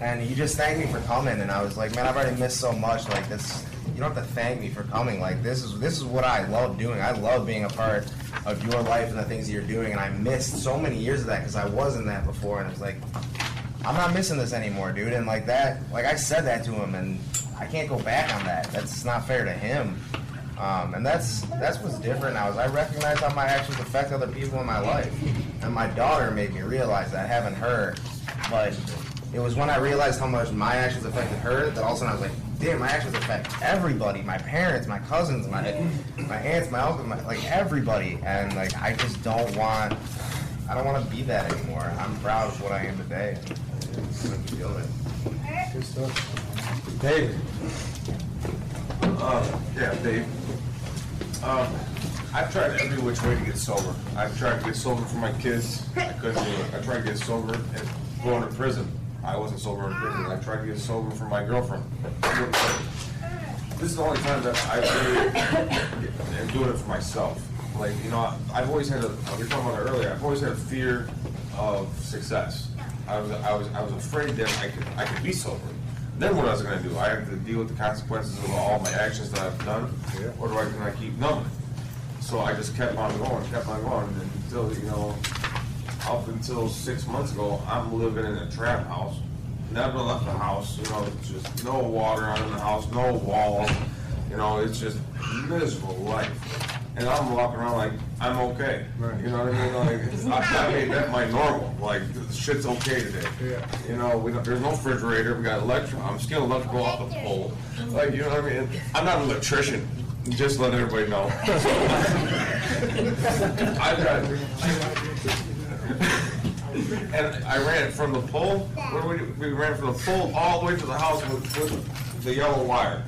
And he just thanked me for coming, and I was like, man, I've already missed so much. Like this, you don't have to thank me for coming. Like this is what I love doing. I love being a part of your life and the things that you're doing. And I missed so many years of that because I was in that before, and it was like, I'm not missing this anymore, dude. And like that, like I said that to him, and I can't go back on that. That's not fair to him. And that's what's different now is I recognize how my actions affect other people in my life. And my daughter made me realize that, having her. But it was when I realized how much my actions affected her that all of a sudden I was like, damn, my actions affect everybody. My parents, my cousins, my aunts, my uncles, like everybody. And like I just I don't want to be that anymore. I'm proud of what I am today. I'm feeling it. Good stuff. David. Yeah, Dave. I've tried every which way to get sober. I've tried to get sober for my kids. I couldn't do it. I tried to get sober and going to prison. I wasn't sober in prison. I tried to get sober for my girlfriend. This is the only time that I really am doing it for myself. Like, you know, I've always had we were talking about it earlier. I've always had a fear of success. I was afraid that I could be sober. Then what I was going to do? I have to deal with the consequences of all my actions that I've done, or can I keep numbing? So I just kept on going, and until, you know, up until 6 months ago, I'm living in a trap house. Never left the house, you know, just no water in the house, no walls, you know, it's just miserable life. And I'm walking around like, I'm okay. Right. You know what I mean? Like, I made that my normal. Like, shit's okay today. Yeah. You know, there's no refrigerator. We got I'm still electrical off the pole. Like, you know what I mean? I'm not an electrician. Just let everybody know. And I ran from the pole. What do we do? We ran from the pole all the way to the house with the yellow wire.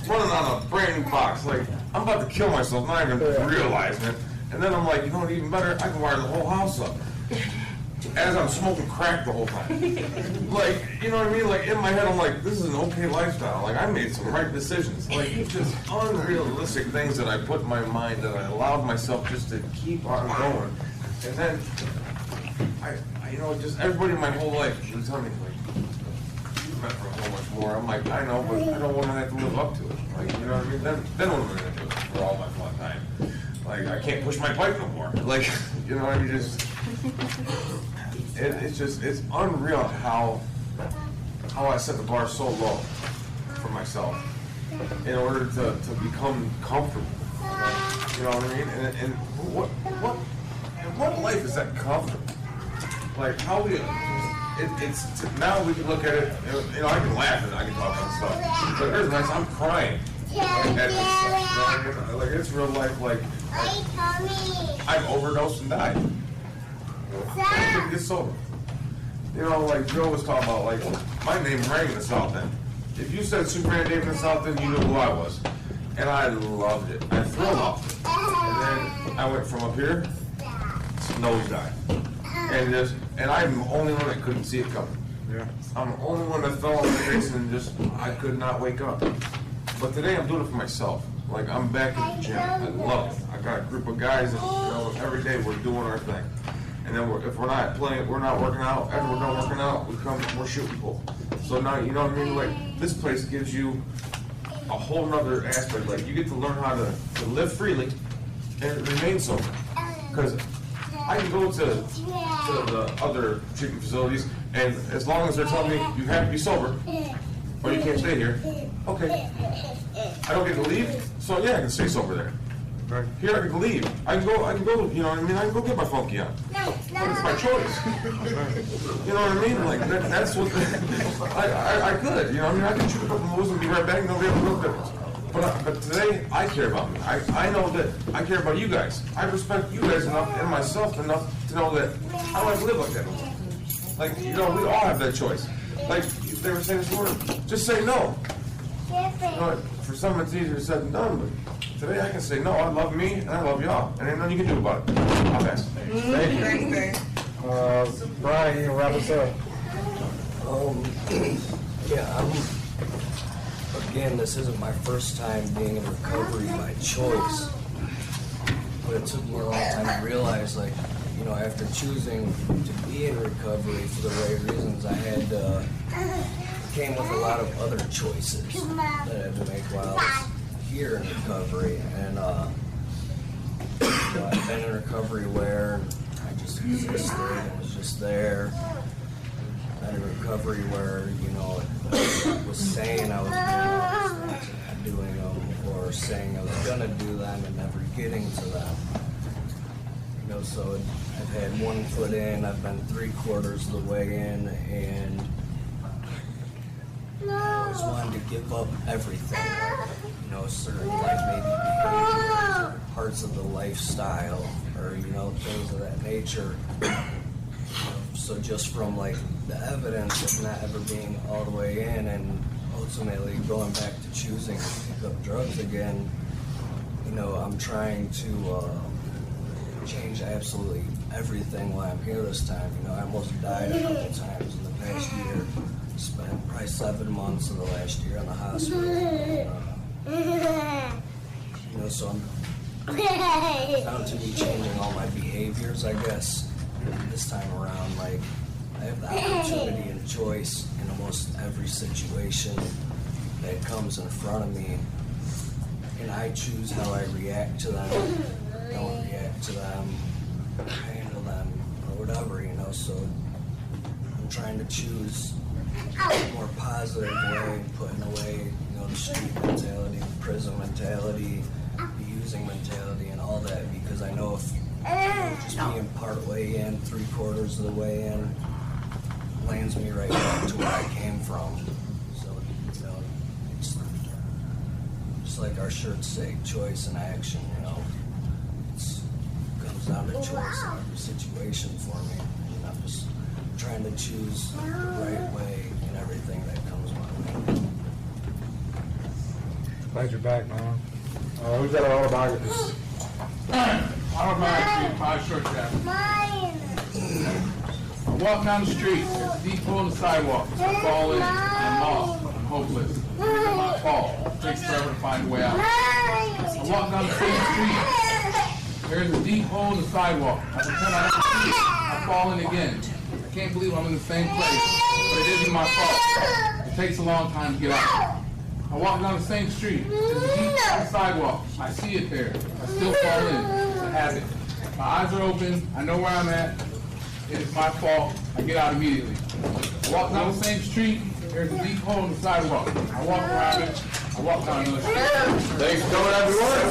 Running on a brand new box. Like, I'm about to kill myself, not even realizing it. And then I'm like, you know what, even better, I can wire the whole house up. As I'm smoking crack the whole time. Like, you know what I mean? Like, in my head, I'm like, this is an okay lifestyle. Like, I made some right decisions. Like, it's just unrealistic things that I put in my mind that I allowed myself just to keep on going. And then, you know, just everybody in my whole life was telling me, like, you meant for so much more. I'm like, I know, but I don't want to have to live up to it. Like, you know what I mean? Then what am I going to do for all my fun time? Like, I can't push my pipe no more. Like, you know, you just... It's unreal how I set the bar so low for myself in order to become comfortable. You know what I mean? And what life is that comfortable? Like how now we can look at it. You know, I can laugh and I can talk about stuff. But there's nights I'm crying at this stuff. You know, like it's real life. Like I've overdosed and died. I couldn't get sober. You know, like Joe was talking about, like, my name rang in the South End. If you said Superman Dave in the South End, you knew who I was. And I loved it. I thrilled off it. And then I went from up here to nosedive. And I'm the only one that couldn't see it coming. Yeah. I'm the only one that fell on my face and I could not wake up. But today I'm doing it for myself. Like, I'm back in the gym. I love it. I got a group of guys that, you know, every day we're doing our thing. And then if we're not playing, we're not working out. After we're done working out, we're shooting pool. So now, you know what I mean? Like, this place gives you a whole nother aspect. Like, you get to learn how to live freely and remain sober. Because I can go to the other treatment facilities, and as long as they're telling me you have to be sober, or you can't stay here, okay. I don't get to leave, so yeah, I can stay sober there. Right. Here I can leave. I can go, you know what I mean? I can go get my funky on. But it's my choice. You know what I mean? Like, that's what, I could, you know what I mean? I can shoot a couple moves and be right back and nobody have no difference. But today, I care about me. I know that I care about you guys. I respect you guys enough and myself enough to know that I don't have to live like that. Like, you know, we all have that choice. Like, they were saying this morning, just say no. You know, for some it's easier said than done, but Today I can say, no, I love me and I love y'all, and ain't nothing you can do about it. I'll pass. Thank you. Brian, you can wrap us up. Again, this isn't my first time being in recovery by choice, but it took me a long time to realize, like, you know, after choosing to be in recovery for the right reasons, I had came with a lot of other choices that I had to make while I was here in recovery, and you know, I've been in recovery where I just existed and was just there. In recovery where, you know, I was saying I was doing them, or saying I was gonna do them and never getting to them. You know, so I've had 1 foot in, I've been 3/4 of the way in, and I always wanted to give up everything. You know, certain like maybe behaviors, or parts of the lifestyle, or, you know, things of that nature. So just from like the evidence of not ever being all the way in and ultimately going back to choosing to pick up drugs again, you know, I'm trying to change absolutely everything while I'm here this time. You know, I almost died a couple times in the past year. Spent probably 7 months of the last year in the hospital. You know, so I'm down to me changing all my behaviors, I guess. This time around, like, I have the opportunity and choice in almost every situation that comes in front of me, and I choose how I react to them. I don't react to them, handle them, or whatever, you know, so I'm trying to choose a more positive way, putting away, you know, the street mentality, the prison mentality, the using mentality, and all that, because I know if just being part way in, 3/4 of the way in, lands me right back to where I came from. So, you know, it's just like our shirts say, choice and action, you know. It comes down to choice in every situation for me. And I'm just trying to choose the right way in everything that comes my way. Glad you're back, man. Who's got our autobiographies? Autobiography, 5 short chapters. I walk down the street, there's a deep hole in the sidewalk. I fall in, I'm lost, I'm hopeless. It's my fault. It takes forever to find a way out. I walk down the same street, there's a deep hole in the sidewalk. I pretend I don't see it. I fall in again. I can't believe I'm in the same place, but it isn't my fault. It takes a long time to get out. I walk down the same street. There's a deep hole in the sidewalk. I see it there. I still fall in. It's a habit. My eyes are open. I know where I'm at. It is my fault. I get out immediately. I walk down the same street. There's a deep hole in the sidewalk. I walk around it. I walk down another street. Thanks for coming, everyone.